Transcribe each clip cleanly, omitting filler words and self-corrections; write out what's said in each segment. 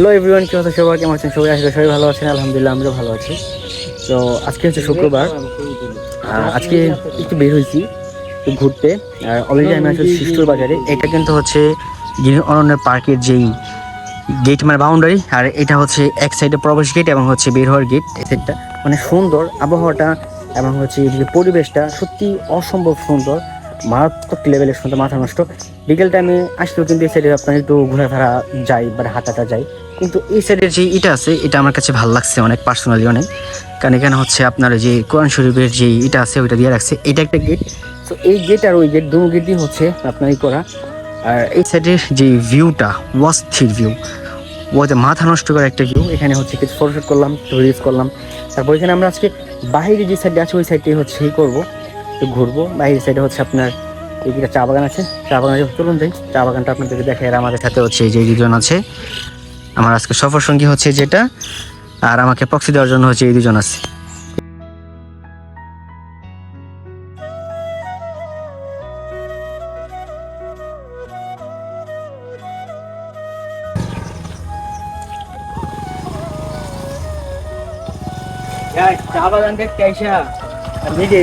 Hello everyone, কি হচ্ছে সবাই? কেমন আছেন সবাই? আসলে সবাই ভালো আছেন, আলহামদুলিল্লাহ আমরা ভালো আছি। তো আজকে হচ্ছে শুক্রবার। আজকে একটু বের হয়েছি একটু ঘুরতে। আর অলরেডি আমি আসলে শিষ্টুর বাজারে। এটা কিন্তু হচ্ছে গ্রিন অরণ্যের পার্কের যেই গেট, মানে বাউন্ডারি। আর এটা হচ্ছে এক সাইডে প্রবেশ গেট এবং হচ্ছে বের হওয়ার গেট। এই সাইডটা মানে সুন্দর আবহাওয়াটা এবং হচ্ছে এই যে পরিবেশটা সত্যি অসম্ভব সুন্দর, মারাত্মক লেভেলের সুন্দর, মাথা নষ্ট। বিকেল টাইমে আসলেও কিন্তু এই সাইডে আপনার একটু ঘোরাফেরা যায় বা হাঁটাটা যায়। কিন্তু এই সাইডের যে এটা আছে, এটা আমার কাছে ভালো লাগছে অনেক, পার্সোনালি অনেক। কারণ এখানে হচ্ছে আপনার যে কোরআন শরীফের যে এটা আছে ওইটা দিয়ে রাখছে, এটা একটা গেট। তো এই গেট আর ওই গেট দুটো গেটই হচ্ছে আপনার করা। আর এই সাইডের যে ভিউটা, অস্থির ভিউ, ওতে মাথা নষ্ট করা একটা ভিউ। এখানে হচ্ছে কিছু ফটোশুট করলাম, রিলস করলাম। তারপর এখানে আমরা আজকে বাইরে যে সাইডে আছে ওই সাইডটাই হচ্ছে করবো, একটু ঘুরবো। বাইরের সাইডে হচ্ছে আপনার এইদিকে চা বাগান আছে, চা বাগানে চলুন যাই। চা বাগানটা আপনাদেরকে দেখে। আর আমাদের সাথে হচ্ছে এই যে দুজন আছে, আমার আজকে সফর সঙ্গী হচ্ছে যেটা, আর আমাকে প্রক্সি দেওয়ার জন্য হচ্ছে এই দুজন আছে। চা বাগান দেখতে আইসা নিজে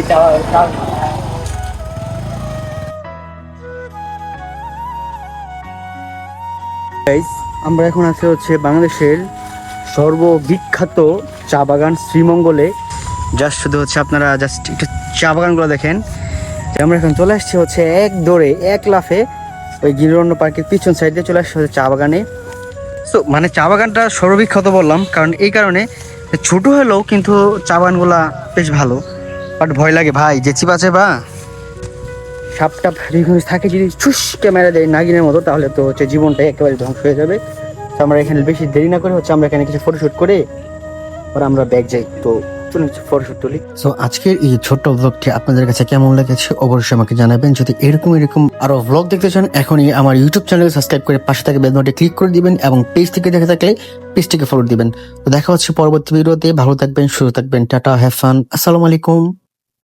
আমরা এখন আছি হচ্ছে বাংলাদেশের সর্ববিখ্যাত চা বাগান শ্রীমঙ্গলে। জাস্ট শুধু হচ্ছে আপনারা জাস্ট একটু চা বাগানগুলো দেখেন। আমরা এখন চলে আসছি হচ্ছে এক দৌড়ে, এক লাফে ওই গিরিরণ্য পার্কের পিছন সাইড দিয়ে চলে আসছি হচ্ছে চা বাগানে। তো মানে চা বাগানটা সর্ববিখ্যাত বললাম কারণ এই কারণে, ছোট হলেও কিন্তু চা বাগানগুলা বেশ ভালো। বাট ভয় লাগে ভাই, যে চিপা বা সাপটা থাকে, যদি ছুস ক্যামেরা দেয় নাগিনের মতো, তাহলে তো হচ্ছে জীবনটাই একেবারে ধ্বংস হয়ে যাবে। তো আমরা এখানে বেশি দেরি না করে হচ্ছে আমরা এখানে কিছু ফটোশুট করে পরে আমরা ব্যাগ যাই। তো চলুন ফটোশুট তুলি। সো আজকের এই ছোট্ট ব্লগটি আপনাদের কাছে কেমন লেগেছে অবশ্যই আমাকে জানাবেন। যদি এরকম আরো ব্লগ দেখতে চান, এখনই আমার ইউটিউব চ্যানেল সাবস্ক্রাইব করে পাশে থাকা বেল বাটনে ক্লিক করে দিবেন এবং পেজ থেকে দেখে থাকলে পেজটিকে ফলো দিবেন। তো দেখা হচ্ছে পরবর্তী ভিডিওতে। ভালো থাকবেন, সুস্থ থাকবেন, টাটা, হ্যাভ ফান, আসসালামু আলাইকুম।